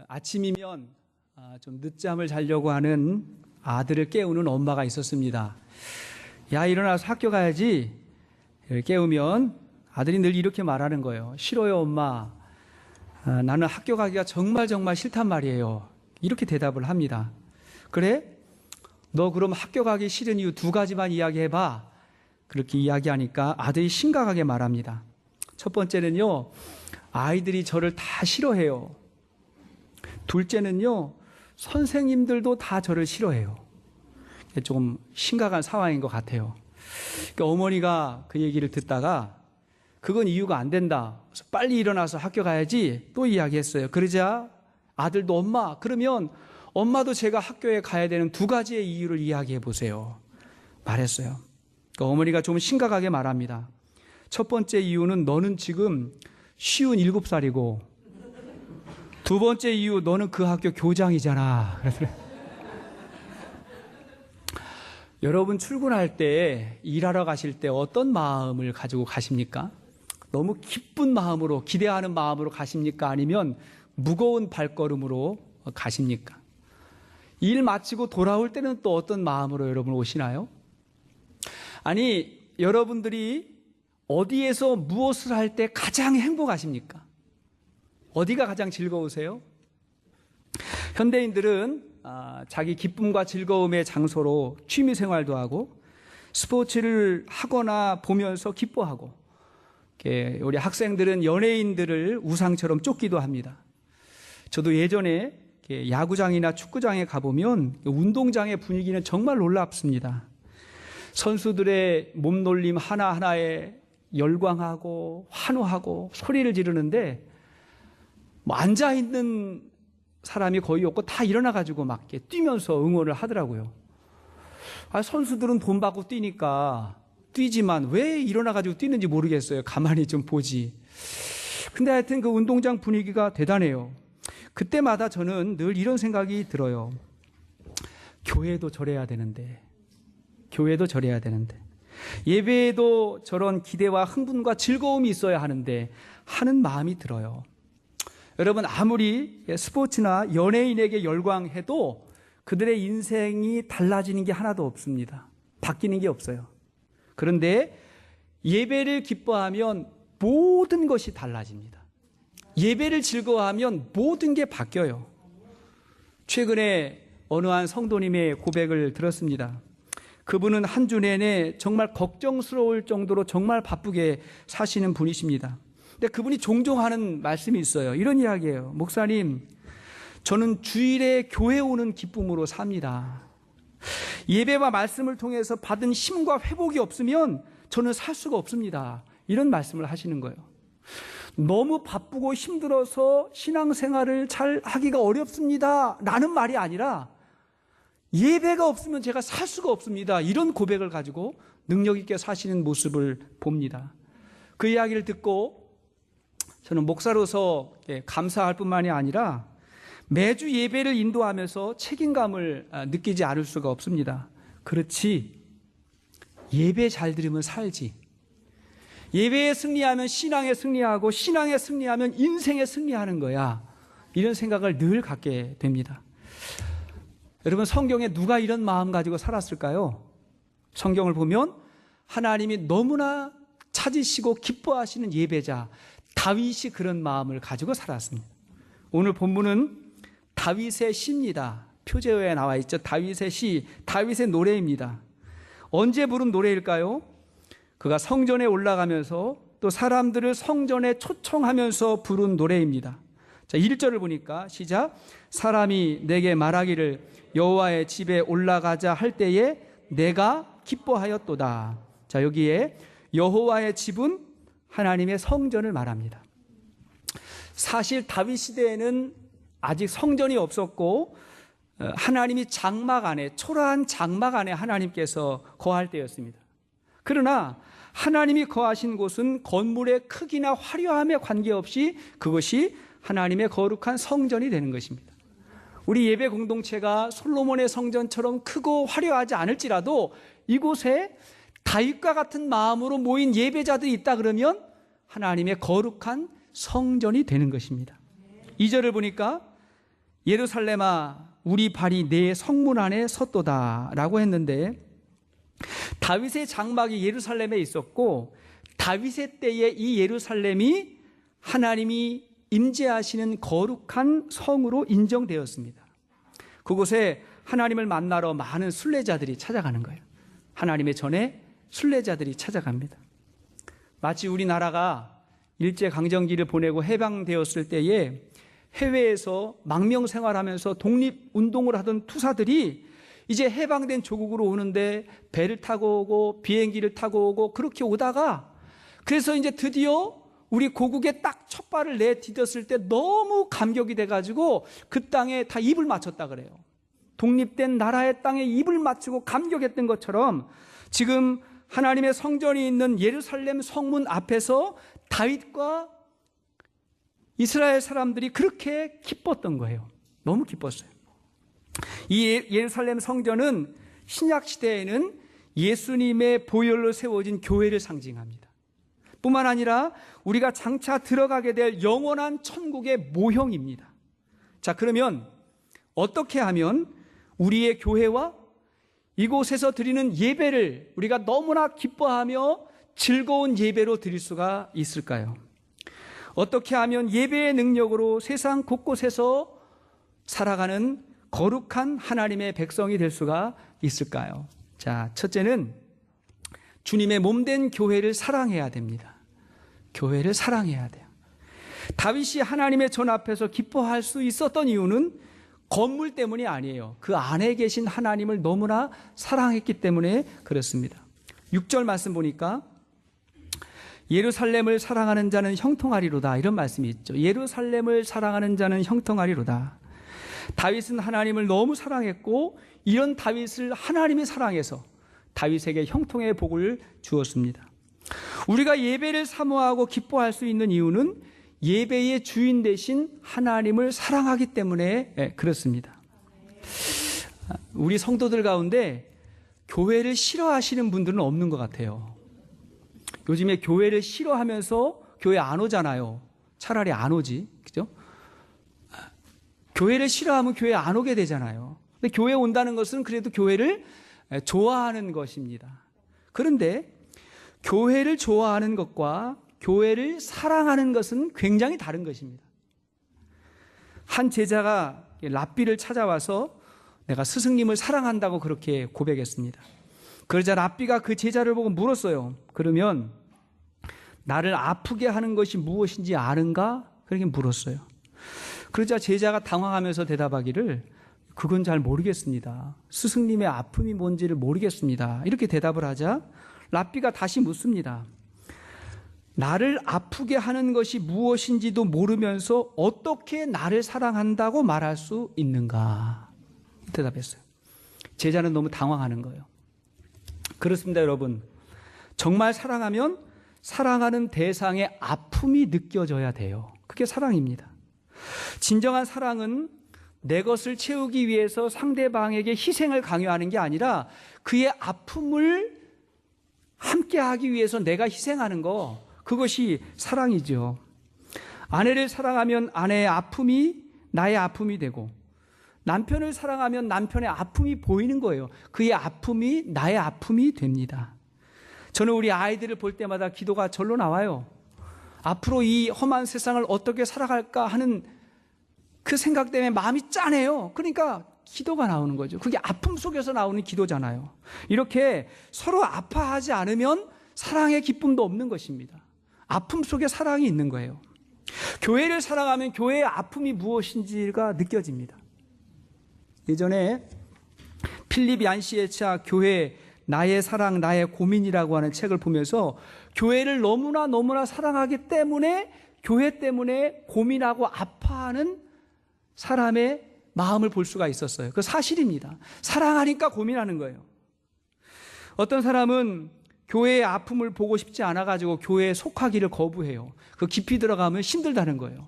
아침이면 좀 늦잠을 자려고 하는 아들을 깨우는 엄마가 있었습니다. 야, 일어나서 학교 가야지. 깨우면 아들이 늘 이렇게 말하는 거예요. 싫어요, 엄마. 나는 학교 가기가 정말 싫단 말이에요. 이렇게 대답을 합니다. 그래? 너 그럼 학교 가기 싫은 이유 2가지만 이야기해봐. 그렇게 이야기하니까 아들이 심각하게 말합니다. 첫 번째는요, 아이들이 저를 다 싫어해요. 둘째는요, 선생님들도 다 저를 싫어해요. 조금 심각한 상황인 것 같아요. 그러니까 어머니가 그 얘기를 듣다가 그건 이유가 안 된다. 그래서 빨리 일어나서 학교 가야지 또 이야기했어요. 그러자 아들도 엄마, 그러면 엄마도 제가 학교에 가야 되는 2가지의 이유를 이야기해 보세요. 말했어요. 그러니까 어머니가 좀 심각하게 말합니다. 첫 번째 이유는 너는 지금 57살이고, 2번째 이유 너는 그 학교 교장이잖아. 여러분 출근할 때, 일하러 가실 때 어떤 마음을 가지고 가십니까? 너무 기쁜 마음으로, 기대하는 마음으로 가십니까? 아니면 무거운 발걸음으로 가십니까? 일 마치고 돌아올 때는 또 어떤 마음으로 여러분 오시나요? 아니, 여러분들이 어디에서 무엇을 할 때 가장 행복하십니까? 어디가 가장 즐거우세요? 현대인들은 자기 기쁨과 즐거움의 장소로 취미생활도 하고 스포츠를 하거나 보면서 기뻐하고, 우리 학생들은 연예인들을 우상처럼 쫓기도 합니다. 저도 예전에 야구장이나 축구장에 가보면 운동장의 분위기는 정말 놀랍습니다. 선수들의 몸놀림 하나하나에 열광하고 환호하고 소리를 지르는데 앉아있는 사람이 거의 없고 다 일어나가지고 막 뛰면서 응원을 하더라고요. 선수들은 돈 받고 뛰니까 뛰지만 왜 일어나가지고 뛰는지 모르겠어요. 가만히 좀 보지. 근데 하여튼 그 운동장 분위기가 대단해요. 그때마다 저는 늘 이런 생각이 들어요. 교회도 저래야 되는데, 교회도 저래야 되는데, 예배에도 저런 기대와 흥분과 즐거움이 있어야 하는데 하는 마음이 들어요. 여러분, 아무리 스포츠나 연예인에게 열광해도 그들의 인생이 달라지는 게 하나도 없습니다. 바뀌는 게 없어요. 그런데 예배를 기뻐하면 모든 것이 달라집니다. 예배를 즐거워하면 모든 게 바뀌어요. 최근에 어느 한 성도님의 고백을 들었습니다. 그분은 한 주 내내 정말 걱정스러울 정도로 정말 바쁘게 사시는 분이십니다. 근데 그분이 종종 하는 말씀이 있어요. 이런 이야기예요. 목사님, 저는 주일에 교회 오는 기쁨으로 삽니다. 예배와 말씀을 통해서 받은 힘과 회복이 없으면 저는 살 수가 없습니다. 이런 말씀을 하시는 거예요. 너무 바쁘고 힘들어서 신앙생활을 잘 하기가 어렵습니다 라는 말이 아니라 예배가 없으면 제가 살 수가 없습니다. 이런 고백을 가지고 능력 있게 사시는 모습을 봅니다. 그 이야기를 듣고 저는 목사로서 감사할 뿐만이 아니라 매주 예배를 인도하면서 책임감을 느끼지 않을 수가 없습니다. 그렇지, 예배 잘 들으면 살지. 예배에 승리하면 신앙에 승리하고, 신앙에 승리하면 인생에 승리하는 거야. 이런 생각을 늘 갖게 됩니다. 여러분, 성경에 누가 이런 마음 가지고 살았을까요? 성경을 보면 하나님이 너무나 찾으시고 기뻐하시는 예배자 다윗이 그런 마음을 가지고 살았습니다. 오늘 본문은 다윗의 시입니다. 표제어에 나와 있죠. 다윗의 시, 다윗의 노래입니다. 언제 부른 노래일까요? 그가 성전에 올라가면서 또 사람들을 성전에 초청하면서 부른 노래입니다. 자, 1절을 보니까 시작. 사람이 내게 말하기를 여호와의 집에 올라가자 할 때에 내가 기뻐하였도다. 자, 여기에 여호와의 집은 하나님의 성전을 말합니다. 사실 다윗 시대에는 아직 성전이 없었고 하나님이 장막 안에, 초라한 장막 안에 하나님께서 거할 때였습니다. 그러나 하나님이 거하신 곳은 건물의 크기나 화려함에 관계없이 그것이 하나님의 거룩한 성전이 되는 것입니다. 우리 예배 공동체가 솔로몬의 성전처럼 크고 화려하지 않을지라도 이곳에 다윗과 같은 마음으로 모인 예배자들이 있다 그러면 하나님의 거룩한 성전이 되는 것입니다. 2절을 보니까 예루살렘아 우리 발이 내 성문 안에 섰도다라고 했는데, 다윗의 장막이 예루살렘에 있었고 다윗의 때에 이 예루살렘이 하나님이 임재하시는 거룩한 성으로 인정되었습니다. 그곳에 하나님을 만나러 많은 순례자들이 찾아가는 거예요. 하나님의 전에 순례자들이 찾아갑니다. 마치 우리나라가 일제강점기를 보내고 해방되었을 때에 해외에서 망명 생활하면서 독립운동을 하던 투사들이 이제 해방된 조국으로 오는데 배를 타고 오고 비행기를 타고 오고 그렇게 오다가, 그래서 이제 드디어 우리 고국에 딱 첫 발을 내디뎠을 때 너무 감격이 돼가지고 그 땅에 다 입을 맞췄다 그래요. 독립된 나라의 땅에 입을 맞추고 감격했던 것처럼 지금 하나님의 성전이 있는 예루살렘 성문 앞에서 다윗과 이스라엘 사람들이 그렇게 기뻤던 거예요. 너무 기뻤어요. 이 예루살렘 성전은 신약 시대에는 예수님의 보혈로 세워진 교회를 상징합니다. 뿐만 아니라 우리가 장차 들어가게 될 영원한 천국의 모형입니다. 자, 그러면 어떻게 하면 우리의 교회와 이곳에서 드리는 예배를 우리가 너무나 기뻐하며 즐거운 예배로 드릴 수가 있을까요? 어떻게 하면 예배의 능력으로 세상 곳곳에서 살아가는 거룩한 하나님의 백성이 될 수가 있을까요? 자, 첫째는 주님의 몸된 교회를 사랑해야 됩니다. 교회를 사랑해야 돼요. 다윗이 하나님의 전 앞에서 기뻐할 수 있었던 이유는 건물 때문이 아니에요. 그 안에 계신 하나님을 너무나 사랑했기 때문에 그렇습니다. 6절 말씀 보니까 예루살렘을 사랑하는 자는 형통하리로다, 이런 말씀이 있죠. 예루살렘을 사랑하는 자는 형통하리로다. 다윗은 하나님을 너무 사랑했고 이런 다윗을 하나님이 사랑해서 다윗에게 형통의 복을 주었습니다. 우리가 예배를 사모하고 기뻐할 수 있는 이유는 예배의 주인 되신 하나님을 사랑하기 때문에 그렇습니다. 우리 성도들 가운데 교회를 싫어하시는 분들은 없는 것 같아요. 요즘에 교회를 싫어하면서 교회 안 오잖아요. 차라리 안 오지, 그죠? 교회를 싫어하면 교회 안 오게 되잖아요. 근데 교회 온다는 것은 그래도 교회를 좋아하는 것입니다. 그런데 교회를 좋아하는 것과 교회를 사랑하는 것은 굉장히 다른 것입니다. 한 제자가 랍비를 찾아와서 내가 스승님을 사랑한다고 그렇게 고백했습니다. 그러자 랍비가 그 제자를 보고 물었어요. 그러면 나를 아프게 하는 것이 무엇인지 아는가? 그렇게 물었어요. 그러자 제자가 당황하면서 대답하기를 그건 잘 모르겠습니다. 스승님의 아픔이 뭔지를 모르겠습니다. 이렇게 대답을 하자 랍비가 다시 묻습니다. 나를 아프게 하는 것이 무엇인지도 모르면서 어떻게 나를 사랑한다고 말할 수 있는가? 대답했어요. 제자는 너무 당황하는 거예요. 그렇습니다, 여러분. 정말 사랑하면 사랑하는 대상의 아픔이 느껴져야 돼요. 그게 사랑입니다. 진정한 사랑은 내 것을 채우기 위해서 상대방에게 희생을 강요하는 게 아니라 그의 아픔을 함께 하기 위해서 내가 희생하는 거, 그것이 사랑이죠. 아내를 사랑하면 아내의 아픔이 나의 아픔이 되고, 남편을 사랑하면 남편의 아픔이 보이는 거예요. 그의 아픔이 나의 아픔이 됩니다. 저는 우리 아이들을 볼 때마다 기도가 절로 나와요. 앞으로 이 험한 세상을 어떻게 살아갈까 하는 그 생각 때문에 마음이 짠해요. 그러니까 기도가 나오는 거죠. 그게 아픔 속에서 나오는 기도잖아요. 이렇게 서로 아파하지 않으면 사랑의 기쁨도 없는 것입니다. 아픔 속에 사랑이 있는 거예요. 교회를 사랑하면 교회의 아픔이 무엇인지가 느껴집니다. 예전에 필립 얀시에차 교회 나의 사랑 나의 고민이라고 하는 책을 보면서 교회를 너무나 사랑하기 때문에 교회 때문에 고민하고 아파하는 사람의 마음을 볼 수가 있었어요. 그 사실입니다. 사랑하니까 고민하는 거예요. 어떤 사람은 교회의 아픔을 보고 싶지 않아가지고 교회에 속하기를 거부해요. 그 깊이 들어가면 힘들다는 거예요.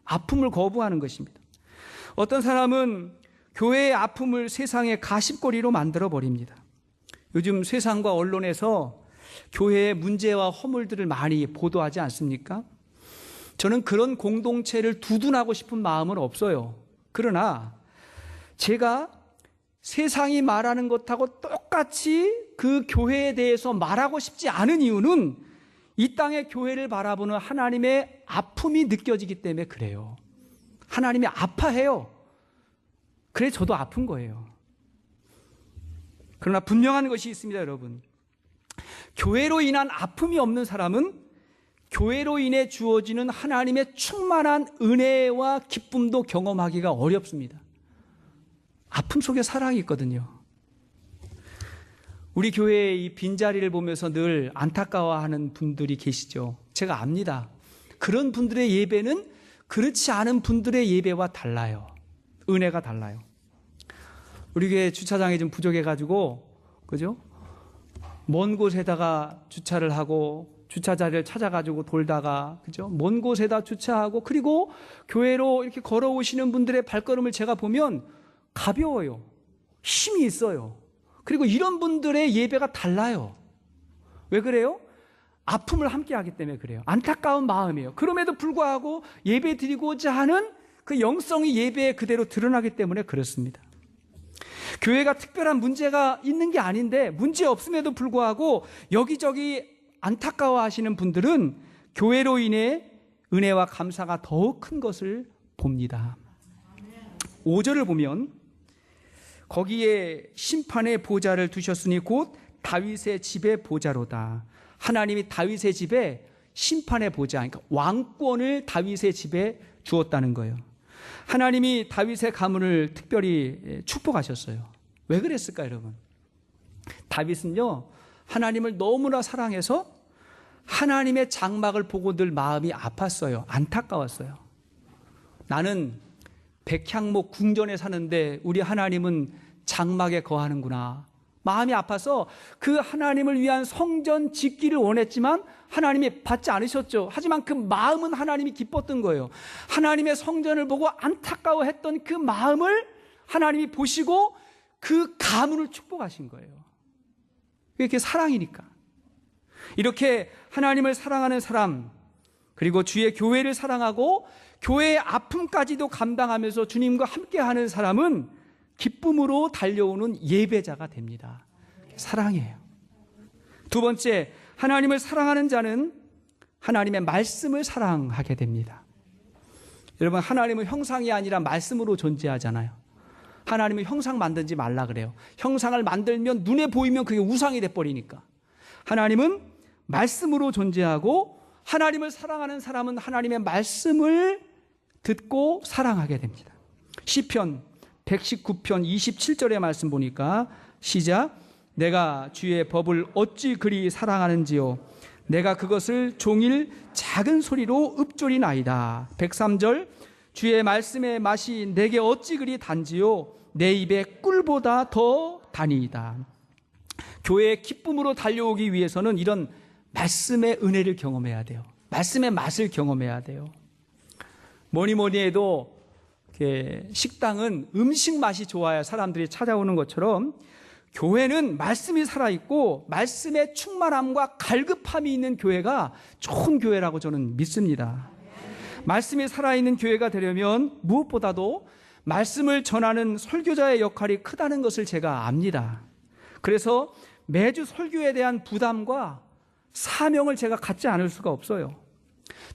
아픔을 거부하는 것입니다. 어떤 사람은 교회의 아픔을 세상의 가십거리로 만들어 버립니다. 요즘 세상과 언론에서 교회의 문제와 허물들을 많이 보도하지 않습니까? 저는 그런 공동체를 두둔하고 싶은 마음은 없어요. 그러나 제가 세상이 말하는 것하고 똑같이 그 교회에 대해서 말하고 싶지 않은 이유는 이 땅의 교회를 바라보는 하나님의 아픔이 느껴지기 때문에 그래요. 하나님이 아파해요. 그래 저도 아픈 거예요. 그러나 분명한 것이 있습니다, 여러분. 교회로 인한 아픔이 없는 사람은 교회로 인해 주어지는 하나님의 충만한 은혜와 기쁨도 경험하기가 어렵습니다. 아픔 속에 사랑이 있거든요. 우리 교회의 이 빈자리를 보면서 늘 안타까워하는 분들이 계시죠. 제가 압니다. 그런 분들의 예배는 그렇지 않은 분들의 예배와 달라요. 은혜가 달라요. 우리 교회 주차장이 좀 부족해가지고, 그죠? 먼 곳에다가 주차를 하고, 주차 자리를 찾아가지고 돌다가, 그죠? 먼 곳에다 주차하고, 그리고 교회로 이렇게 걸어오시는 분들의 발걸음을 제가 보면 가벼워요. 힘이 있어요. 그리고 이런 분들의 예배가 달라요. 왜 그래요? 아픔을 함께 하기 때문에 그래요. 안타까운 마음이에요. 그럼에도 불구하고 예배 드리고자 하는 그 영성이 예배에 그대로 드러나기 때문에 그렇습니다. 교회가 특별한 문제가 있는 게 아닌데 문제 없음에도 불구하고 여기저기 안타까워하시는 분들은 교회로 인해 은혜와 감사가 더욱 큰 것을 봅니다. 5절을 보면 거기에 심판의 보좌를 두셨으니 곧 다윗의 집의 보좌로다. 하나님이 다윗의 집에 심판의 보좌, 그러니까 왕권을 다윗의 집에 주었다는 거예요. 하나님이 다윗의 가문을 특별히 축복하셨어요. 왜 그랬을까요, 여러분? 다윗은요, 하나님을 너무나 사랑해서 하나님의 장막을 보고 늘 마음이 아팠어요. 안타까웠어요. 나는 백향목 궁전에 사는데 우리 하나님은 장막에 거하는구나. 마음이 아파서 그 하나님을 위한 성전 짓기를 원했지만 하나님이 받지 않으셨죠. 하지만 그 마음은 하나님이 기뻤던 거예요. 하나님의 성전을 보고 안타까워했던 그 마음을 하나님이 보시고 그 가문을 축복하신 거예요. 이렇게 사랑이니까. 이렇게 하나님을 사랑하는 사람, 그리고 주의 교회를 사랑하고 교회의 아픔까지도 감당하면서 주님과 함께하는 사람은 기쁨으로 달려오는 예배자가 됩니다. 사랑이에요. 두 번째, 하나님을 사랑하는 자는 하나님의 말씀을 사랑하게 됩니다. 여러분, 하나님은 형상이 아니라 말씀으로 존재하잖아요. 하나님은 형상 만들지 말라 그래요. 형상을 만들면 눈에 보이면 그게 우상이 돼버리니까. 하나님은 말씀으로 존재하고 하나님을 사랑하는 사람은 하나님의 말씀을 듣고 사랑하게 됩니다. 시편 119편 27절의 말씀 보니까 시작. 내가 주의 법을 어찌 그리 사랑하는지요. 내가 그것을 종일 작은 소리로 읊조리나이다. 103절. 주의 말씀의 맛이 내게 어찌 그리 단지요. 내 입에 꿀보다 더 다니이다. 교회의 기쁨으로 달려오기 위해서는 이런 말씀의 은혜를 경험해야 돼요. 말씀의 맛을 경험해야 돼요. 뭐니 해도 식당은 음식 맛이 좋아야 사람들이 찾아오는 것처럼 교회는 말씀이 살아있고 말씀의 충만함과 갈급함이 있는 교회가 좋은 교회라고 저는 믿습니다. 말씀이 살아있는 교회가 되려면 무엇보다도 말씀을 전하는 설교자의 역할이 크다는 것을 제가 압니다. 그래서 매주 설교에 대한 부담과 사명을 제가 갖지 않을 수가 없어요.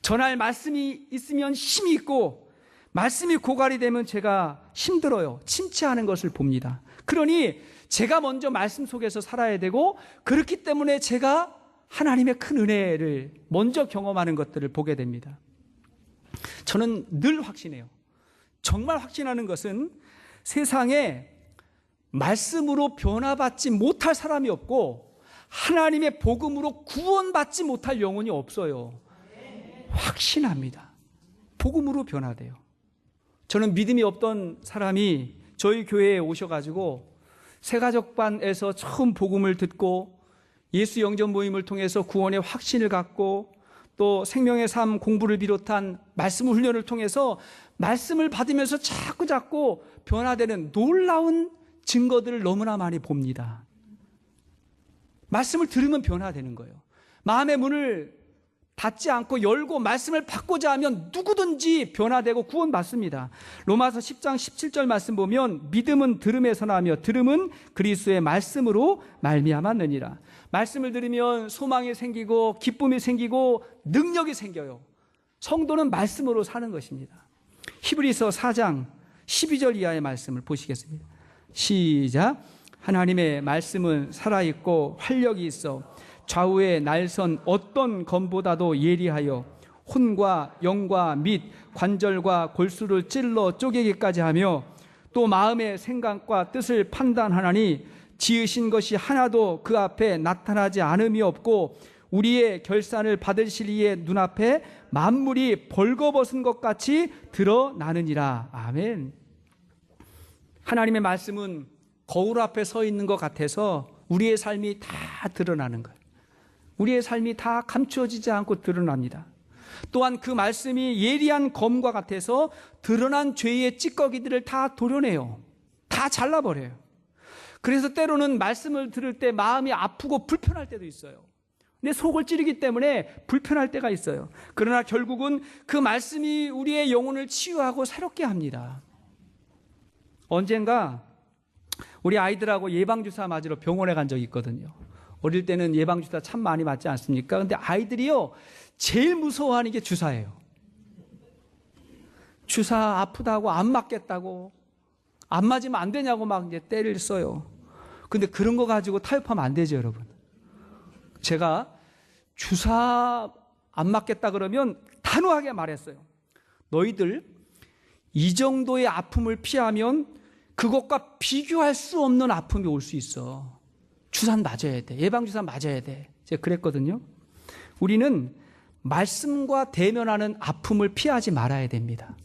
전할 말씀이 있으면 힘이 있고 말씀이 고갈이 되면 제가 힘들어요. 침체하는 것을 봅니다. 그러니 제가 먼저 말씀 속에서 살아야 되고 그렇기 때문에 제가 하나님의 큰 은혜를 먼저 경험하는 것들을 보게 됩니다. 저는 늘 확신해요. 정말 확신하는 것은 세상에 말씀으로 변화받지 못할 사람이 없고 하나님의 복음으로 구원받지 못할 영혼이 없어요. 확신합니다. 복음으로 변화돼요. 저는 믿음이 없던 사람이 저희 교회에 오셔가지고 새가족반에서 처음 복음을 듣고 예수 영접 모임을 통해서 구원의 확신을 갖고 또 생명의 삶 공부를 비롯한 말씀 훈련을 통해서 말씀을 받으면서 자꾸 변화되는 놀라운 증거들을 너무나 많이 봅니다. 말씀을 들으면 변화되는 거예요. 마음의 문을 닫지 않고 열고 말씀을 받고자 하면 누구든지 변화되고 구원받습니다. 로마서 10장 17절 말씀 보면 믿음은 들음에서 나며 들음은 그리스도의 말씀으로 말미암았느니라. 말씀을 들으면 소망이 생기고 기쁨이 생기고 능력이 생겨요. 성도는 말씀으로 사는 것입니다. 히브리서 4장 12절 이하의 말씀을 보시겠습니다. 시작. 하나님의 말씀은 살아있고 활력이 있어 좌우의 날선 어떤 검보다도 예리하여 혼과 영과 및 관절과 골수를 찔러 쪼개기까지 하며 또 마음의 생각과 뜻을 판단하나니 지으신 것이 하나도 그 앞에 나타나지 않음이 없고 우리의 결산을 받으실 이의 눈앞에 만물이 벌거벗은 것 같이 드러나느니라. 아멘. 하나님의 말씀은 거울 앞에 서 있는 것 같아서 우리의 삶이 다 드러나는 거예요. 우리의 삶이 다 감추어지지 않고 드러납니다. 또한 그 말씀이 예리한 검과 같아서 드러난 죄의 찌꺼기들을 다 도려내요. 다 잘라버려요. 그래서 때로는 말씀을 들을 때 마음이 아프고 불편할 때도 있어요. 내 속을 찌르기 때문에 불편할 때가 있어요. 그러나 결국은 그 말씀이 우리의 영혼을 치유하고 새롭게 합니다. 언젠가 우리 아이들하고 예방주사 맞으러 병원에 간 적이 있거든요. 어릴 때는 예방주사 참 많이 맞지 않습니까? 근데 아이들이요, 제일 무서워하는 게 주사예요. 주사 아프다고 안 맞겠다고, 안 맞으면 안 되냐고 막 이제 때를 써요. 근데 그런 거 가지고 타협하면 안 되죠, 여러분. 제가 주사 안 맞겠다 그러면 단호하게 말했어요. 너희들 이 정도의 아픔을 피하면 그것과 비교할 수 없는 아픔이 올 수 있어. 주사는 맞아야 돼. 예방주사 맞아야 돼. 제가 그랬거든요. 우리는 말씀과 대면하는 아픔을 피하지 말아야 됩니다.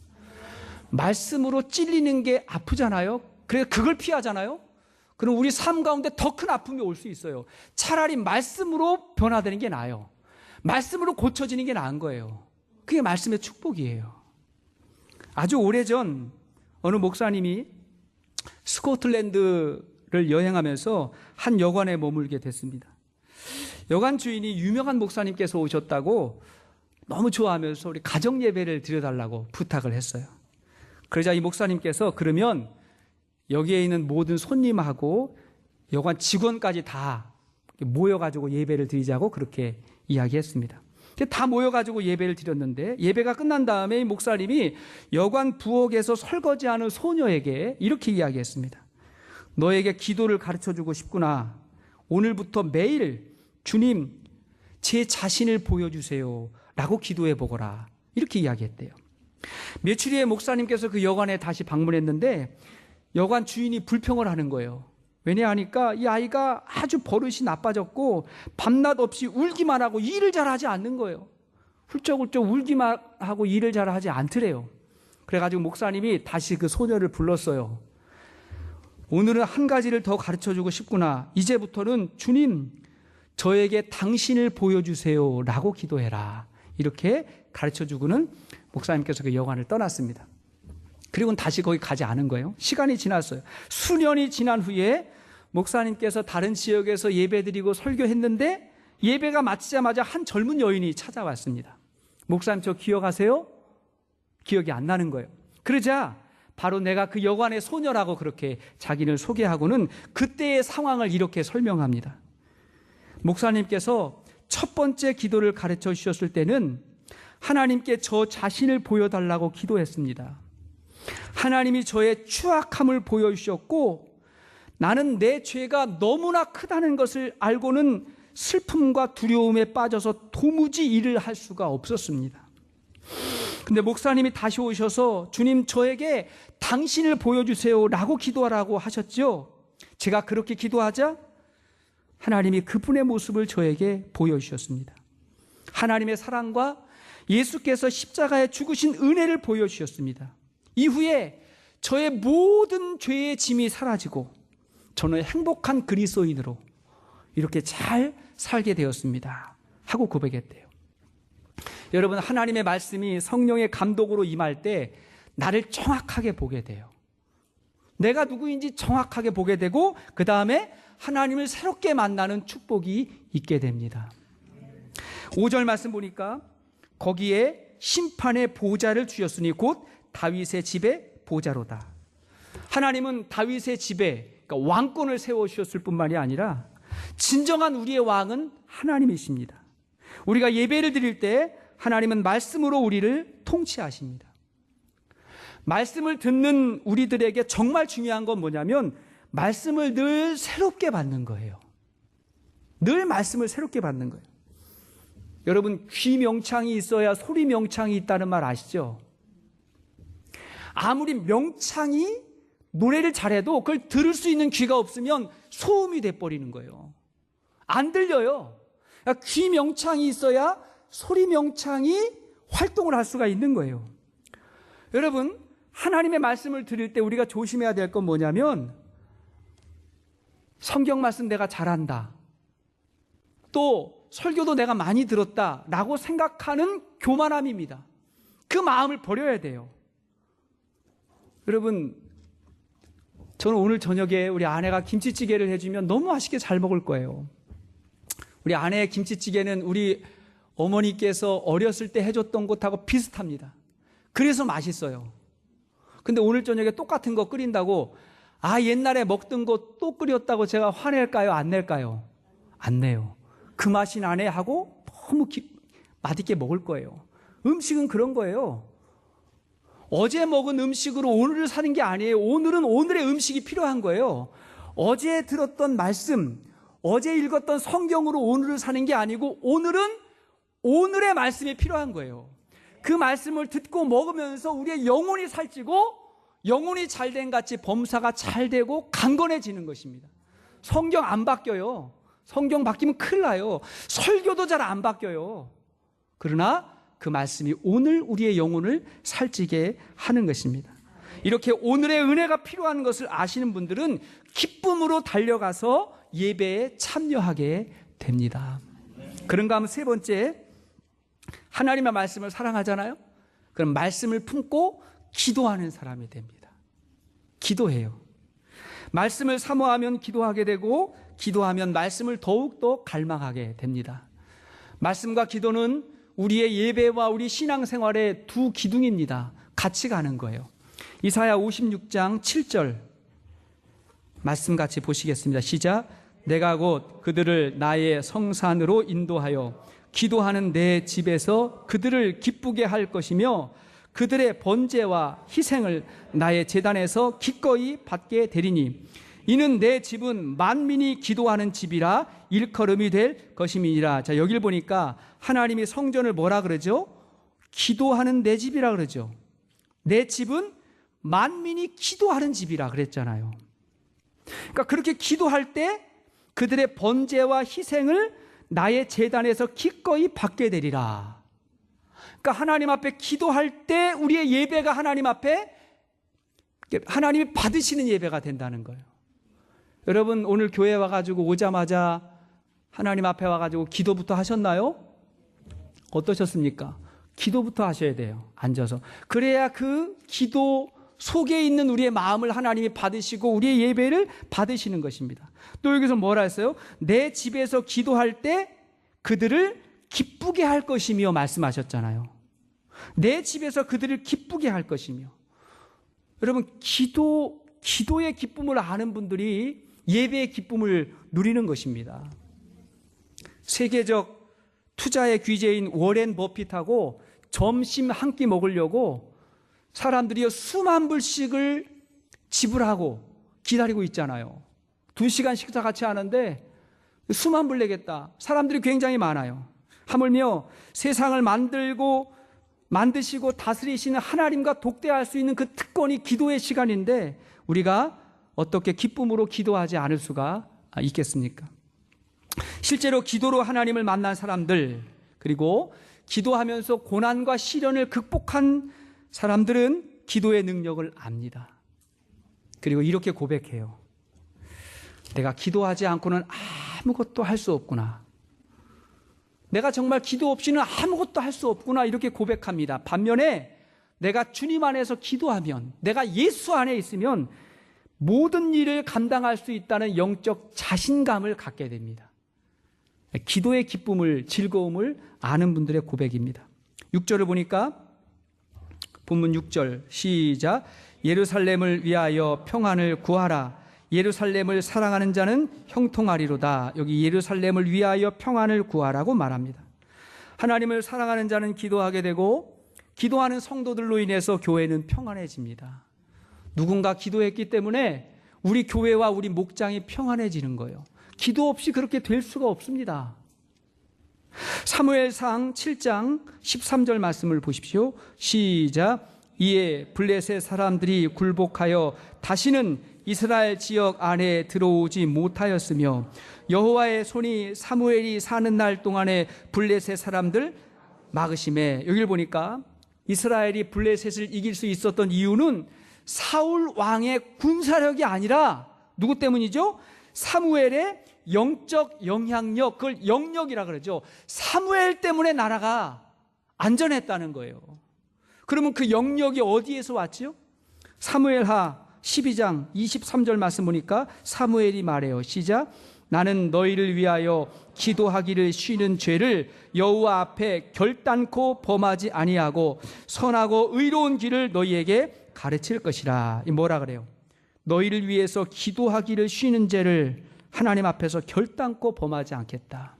말씀으로 찔리는 게 아프잖아요. 그래서 그걸 피하잖아요. 그럼 우리 삶 가운데 더 큰 아픔이 올 수 있어요. 차라리 말씀으로 변화되는 게 나아요. 말씀으로 고쳐지는 게 나은 거예요. 그게 말씀의 축복이에요. 아주 오래전 어느 목사님이 스코틀랜드를 여행하면서 한 여관에 머물게 됐습니다. 여관 주인이 유명한 목사님께서 오셨다고 너무 좋아하면서 우리 가정 예배를 드려달라고 부탁을 했어요. 그러자 이 목사님께서 그러면 여기에 있는 모든 손님하고 여관 직원까지 다 모여가지고 예배를 드리자고 그렇게 이야기했습니다. 다 모여가지고 예배를 드렸는데 예배가 끝난 다음에 이 목사님이 여관 부엌에서 설거지하는 소녀에게 이렇게 이야기했습니다. 너에게 기도를 가르쳐주고 싶구나. 오늘부터 매일 주님 제 자신을 보여주세요 라고 기도해 보거라. 이렇게 이야기했대요. 며칠 후에 목사님께서 그 여관에 다시 방문했는데 여관 주인이 불평을 하는 거예요. 왜냐하니까 이 아이가 아주 버릇이 나빠졌고 밤낮 없이 울기만 하고 일을 잘하지 않는 거예요. 훌쩍훌쩍 울기만 하고 일을 잘하지 않더래요. 그래가지고 목사님이 다시 그 소녀를 불렀어요. 오늘은 한 가지를 더 가르쳐주고 싶구나. 이제부터는 주님 저에게 당신을 보여주세요 라고 기도해라. 이렇게 가르쳐주고는 목사님께서 그 여관을 떠났습니다. 그리고는 다시 거기 가지 않은 거예요. 시간이 지났어요. 수년이 지난 후에 목사님께서 다른 지역에서 예배드리고 설교했는데 예배가 마치자마자 한 젊은 여인이 찾아왔습니다. 목사님 저 기억하세요? 기억이 안 나는 거예요. 그러자 바로 내가 그 여관의 소녀라고 그렇게 자기를 소개하고는 그때의 상황을 이렇게 설명합니다. 목사님께서 첫 번째 기도를 가르쳐 주셨을 때는 하나님께 저 자신을 보여달라고 기도했습니다. 하나님이 저의 추악함을 보여주셨고 나는 내 죄가 너무나 크다는 것을 알고는 슬픔과 두려움에 빠져서 도무지 일을 할 수가 없었습니다. 근데 목사님이 다시 오셔서 주님 저에게 당신을 보여주세요 라고 기도하라고 하셨죠. 제가 그렇게 기도하자 하나님이 그분의 모습을 저에게 보여주셨습니다. 하나님의 사랑과 예수께서 십자가에 죽으신 은혜를 보여주셨습니다. 이후에 저의 모든 죄의 짐이 사라지고 저는 행복한 그리스도인으로 이렇게 잘 살게 되었습니다 하고 고백했대요. 여러분 하나님의 말씀이 성령의 감독으로 임할 때 나를 정확하게 보게 돼요. 내가 누구인지 정확하게 보게 되고 그 다음에 하나님을 새롭게 만나는 축복이 있게 됩니다. 5절 말씀 보니까 거기에 심판의 보좌를 주셨으니 곧 다윗의 집의 보좌로다. 하나님은 다윗의 집에 그러니까 왕권을 세워주셨을 뿐만이 아니라 진정한 우리의 왕은 하나님이십니다. 우리가 예배를 드릴 때 하나님은 말씀으로 우리를 통치하십니다. 말씀을 듣는 우리들에게 정말 중요한 건 뭐냐면 말씀을 늘 새롭게 받는 거예요. 늘 말씀을 새롭게 받는 거예요. 여러분, 귀 명창이 있어야 소리 명창이 있다는 말 아시죠? 아무리 명창이 노래를 잘해도 그걸 들을 수 있는 귀가 없으면 소음이 돼버리는 거예요. 안 들려요. 그러니까 귀 명창이 있어야 소리 명창이 활동을 할 수가 있는 거예요. 여러분, 하나님의 말씀을 들을 때 우리가 조심해야 될 건 뭐냐면 성경 말씀 내가 잘한다, 또 설교도 내가 많이 들었다 라고 생각하는 교만함입니다. 그 마음을 버려야 돼요. 여러분, 저는 오늘 저녁에 우리 아내가 김치찌개를 해주면 너무 맛있게 잘 먹을 거예요. 우리 아내의 김치찌개는 우리 어머니께서 어렸을 때 해줬던 것하고 비슷합니다. 그래서 맛있어요. 근데 오늘 저녁에 똑같은 거 끓인다고 옛날에 먹던 거 또 끓였다고 제가 화낼까요? 안 낼까요? 안 내요. 그 맛이 나네 하고 너무 맛있게 먹을 거예요. 음식은 그런 거예요. 어제 먹은 음식으로 오늘을 사는 게 아니에요. 오늘은 오늘의 음식이 필요한 거예요. 어제 들었던 말씀, 어제 읽었던 성경으로 오늘을 사는 게 아니고 오늘은 오늘의 말씀이 필요한 거예요. 그 말씀을 듣고 먹으면서 우리의 영혼이 살찌고 영혼이 잘된 같이 범사가 잘 되고 강건해지는 것입니다. 성경 안 바뀌어요. 성경 바뀌면 큰일 나요. 설교도 잘 안 바뀌어요. 그러나 그 말씀이 오늘 우리의 영혼을 살찌게 하는 것입니다. 이렇게 오늘의 은혜가 필요한 것을 아시는 분들은 기쁨으로 달려가서 예배에 참여하게 됩니다. 그런가 하면 세 번째, 하나님의 말씀을 사랑하잖아요. 그럼 말씀을 품고 기도하는 사람이 됩니다. 기도해요. 말씀을 사모하면 기도하게 되고 기도하면 말씀을 더욱더 갈망하게 됩니다. 말씀과 기도는 우리의 예배와 우리 신앙생활의 두 기둥입니다. 같이 가는 거예요. 이사야 56장 7절 말씀 같이 보시겠습니다. 시작. 내가 곧 그들을 나의 성산으로 인도하여 기도하는 내 집에서 그들을 기쁘게 할 것이며 그들의 번제와 희생을 나의 제단에서 기꺼이 받게 되리니 이는 내 집은 만민이 기도하는 집이라 일컬음이 될 것임이니라. 자, 여길 보니까 하나님이 성전을 뭐라 그러죠? 기도하는 내 집이라 그러죠. 내 집은 만민이 기도하는 집이라 그랬잖아요. 그러니까 그렇게 기도할 때 그들의 번제와 희생을 나의 제단에서 기꺼이 받게 되리라. 그러니까 하나님 앞에 기도할 때 우리의 예배가 하나님 앞에 하나님이 받으시는 예배가 된다는 거예요. 여러분, 오늘 교회 와가지고 오자마자 하나님 앞에 와가지고 기도부터 하셨나요? 어떠셨습니까? 기도부터 하셔야 돼요. 앉아서. 그래야 그 기도 속에 있는 우리의 마음을 하나님이 받으시고 우리의 예배를 받으시는 것입니다. 또 여기서 뭐라 했어요? 내 집에서 기도할 때 그들을 기쁘게 할 것이며 말씀하셨잖아요. 내 집에서 그들을 기쁘게 할 것이며. 여러분, 기도의 기쁨을 아는 분들이 예배의 기쁨을 누리는 것입니다. 세계적 투자의 귀재인 워렌 버핏하고 점심 한 끼 먹으려고 사람들이 수만 불씩을 지불하고 기다리고 있잖아요. 2시간 식사 같이 하는데 수만 불 내겠다. 사람들이 굉장히 많아요. 하물며 세상을 만드시고 다스리시는 하나님과 독대할 수 있는 그 특권이 기도의 시간인데 우리가 어떻게 기쁨으로 기도하지 않을 수가 있겠습니까? 실제로 기도로 하나님을 만난 사람들, 그리고 기도하면서 고난과 시련을 극복한 사람들은 기도의 능력을 압니다. 그리고 이렇게 고백해요. 내가 기도하지 않고는 아무것도 할 수 없구나. 내가 정말 기도 없이는 아무것도 할 수 없구나. 이렇게 고백합니다. 반면에 내가 주님 안에서 기도하면, 내가 예수 안에 있으면 모든 일을 감당할 수 있다는 영적 자신감을 갖게 됩니다. 기도의 기쁨을, 즐거움을 아는 분들의 고백입니다. 6절을 보니까 본문 6절 시작. 예루살렘을 위하여 평안을 구하라. 예루살렘을 사랑하는 자는 형통하리로다. 여기 예루살렘을 위하여 평안을 구하라고 말합니다. 하나님을 사랑하는 자는 기도하게 되고 기도하는 성도들로 인해서 교회는 평안해집니다. 누군가 기도했기 때문에 우리 교회와 우리 목장이 평안해지는 거예요. 기도 없이 그렇게 될 수가 없습니다. 사무엘상 7장 13절 말씀을 보십시오. 시작. 이에 블레셋 사람들이 굴복하여 다시는 이스라엘 지역 안에 들어오지 못하였으며 여호와의 손이 사무엘이 사는 날 동안에 블레셋 사람들 막으심에, 여기를 보니까 이스라엘이 블레셋을 이길 수 있었던 이유는 사울 왕의 군사력이 아니라 누구 때문이죠? 사무엘의 영적 영향력, 그걸 영역이라 그러죠. 사무엘 때문에 나라가 안전했다는 거예요. 그러면 그 영역이 어디에서 왔지요? 사무엘하 12장 23절 말씀 보니까 사무엘이 말해요. 시작. 나는 너희를 위하여 기도하기를 쉬는 죄를 여호와 앞에 결단코 범하지 아니하고 선하고 의로운 길을 너희에게 가르칠 것이라. 이 뭐라 그래요? 너희를 위해서 기도하기를 쉬는 죄를 하나님 앞에서 결단코 범하지 않겠다.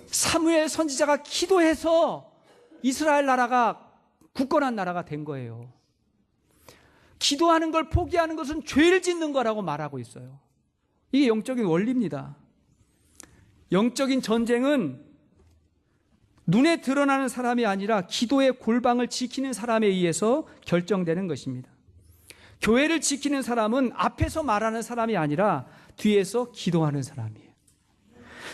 사무엘 선지자가 기도해서 이스라엘 나라가 굳건한 나라가 된 거예요. 기도하는 걸 포기하는 것은 죄를 짓는 거라고 말하고 있어요. 이게 영적인 원리입니다. 영적인 전쟁은 눈에 드러나는 사람이 아니라 기도의 골방을 지키는 사람에 의해서 결정되는 것입니다. 교회를 지키는 사람은 앞에서 말하는 사람이 아니라 뒤에서 기도하는 사람이에요.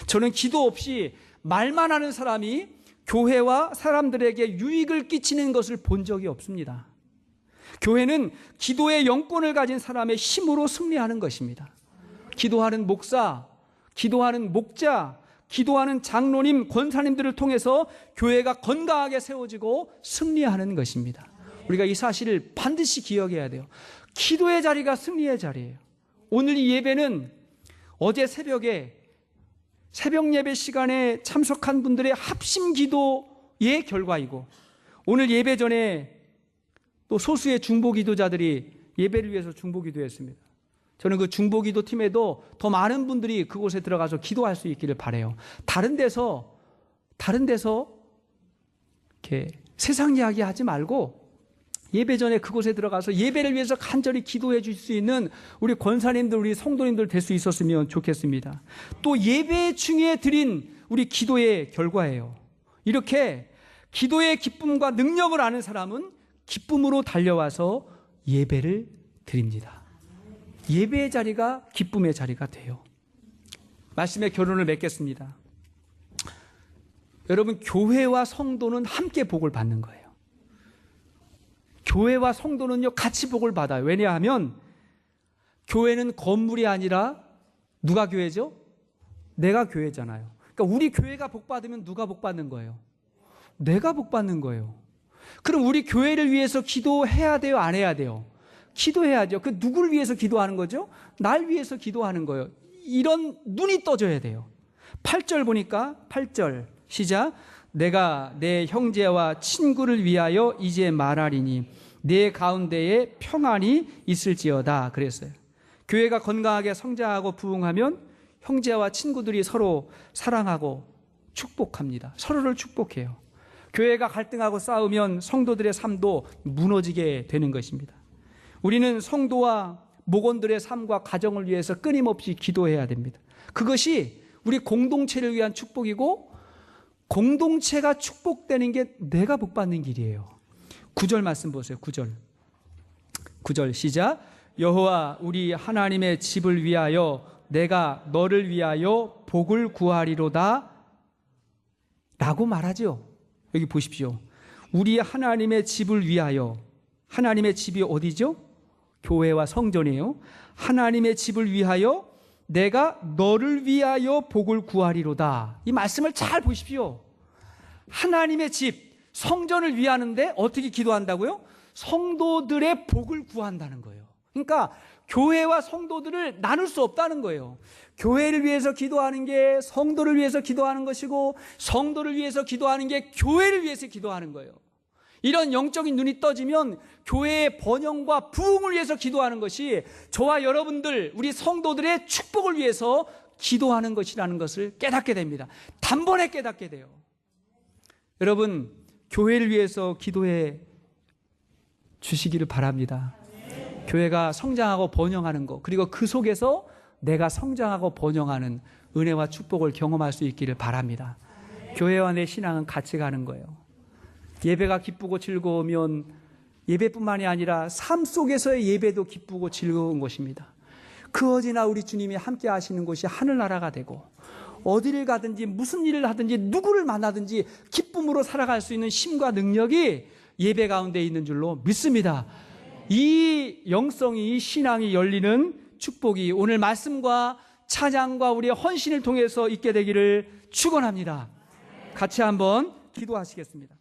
저는 기도 없이 말만 하는 사람이 교회와 사람들에게 유익을 끼치는 것을 본 적이 없습니다. 교회는 기도의 영권을 가진 사람의 힘으로 승리하는 것입니다. 기도하는 목사, 기도하는 목자, 기도하는 장로님, 권사님들을 통해서 교회가 건강하게 세워지고 승리하는 것입니다. 우리가 이 사실을 반드시 기억해야 돼요. 기도의 자리가 승리의 자리예요. 오늘 이 예배는 어제 새벽에 새벽 예배 시간에 참석한 분들의 합심 기도의 결과이고, 오늘 예배 전에 또 소수의 중보 기도자들이 예배를 위해서 중보 기도했습니다. 저는 그 중보 기도 팀에도 더 많은 분들이 그곳에 들어가서 기도할 수 있기를 바라요. 다른 데서 이렇게 세상 이야기 하지 말고 예배 전에 그곳에 들어가서 예배를 위해서 간절히 기도해 줄 수 있는 우리 권사님들, 우리 성도님들 될 수 있었으면 좋겠습니다. 또 예배 중에 드린 우리 기도의 결과예요. 이렇게 기도의 기쁨과 능력을 아는 사람은 기쁨으로 달려와서 예배를 드립니다. 예배의 자리가 기쁨의 자리가 돼요. 말씀의 결론을 맺겠습니다. 여러분, 교회와 성도는 함께 복을 받는 거예요. 교회와 성도는요, 같이 복을 받아요. 왜냐하면 교회는 건물이 아니라 누가 교회죠? 내가 교회잖아요. 그러니까 우리 교회가 복 받으면 누가 복 받는 거예요? 내가 복 받는 거예요. 그럼 우리 교회를 위해서 기도해야 돼요? 안 해야 돼요? 기도해야죠. 그 누구를 위해서 기도하는 거죠? 날 위해서 기도하는 거예요. 이런 눈이 떠져야 돼요. 8절 보니까 8절 시작. 내가 내 형제와 친구를 위하여 이제 말하리니 내 가운데에 평안이 있을지어다 그랬어요. 교회가 건강하게 성장하고 부흥하면 형제와 친구들이 서로 사랑하고 축복합니다. 서로를 축복해요. 교회가 갈등하고 싸우면 성도들의 삶도 무너지게 되는 것입니다. 우리는 성도와 목원들의 삶과 가정을 위해서 끊임없이 기도해야 됩니다. 그것이 우리 공동체를 위한 축복이고, 공동체가 축복되는 게 내가 복받는 길이에요. 9절 말씀 보세요. 9절 시작. 여호와 우리 하나님의 집을 위하여 내가 너를 위하여 복을 구하리로다 라고 말하죠. 여기 보십시오. 우리 하나님의 집을 위하여, 하나님의 집이 어디죠? 교회와 성전이에요. 하나님의 집을 위하여 내가 너를 위하여 복을 구하리로다. 이 말씀을 잘 보십시오. 하나님의 집, 성전을 위하는데 어떻게 기도한다고요? 성도들의 복을 구한다는 거예요. 그러니까 교회와 성도들을 나눌 수 없다는 거예요. 교회를 위해서 기도하는 게 성도를 위해서 기도하는 것이고, 성도를 위해서 기도하는 게 교회를 위해서 기도하는 거예요. 이런 영적인 눈이 떠지면 교회의 번영과 부흥을 위해서 기도하는 것이 저와 여러분들, 우리 성도들의 축복을 위해서 기도하는 것이라는 것을 깨닫게 됩니다. 단번에 깨닫게 돼요. 여러분, 교회를 위해서 기도해 주시기를 바랍니다. 교회가 성장하고 번영하는 것, 그리고 그 속에서 내가 성장하고 번영하는 은혜와 축복을 경험할 수 있기를 바랍니다. 교회와 내 신앙은 같이 가는 거예요. 예배가 기쁘고 즐거우면 예배뿐만이 아니라 삶 속에서의 예배도 기쁘고 즐거운 것입니다. 그 어디나 우리 주님이 함께 하시는 곳이 하늘나라가 되고, 어디를 가든지 무슨 일을 하든지 누구를 만나든지 기쁨으로 살아갈 수 있는 힘과 능력이 예배 가운데 있는 줄로 믿습니다. 이 영성이, 이 신앙이 열리는 축복이 오늘 말씀과 찬양과 우리의 헌신을 통해서 있게 되기를 축원합니다. 같이 한번 기도하시겠습니다.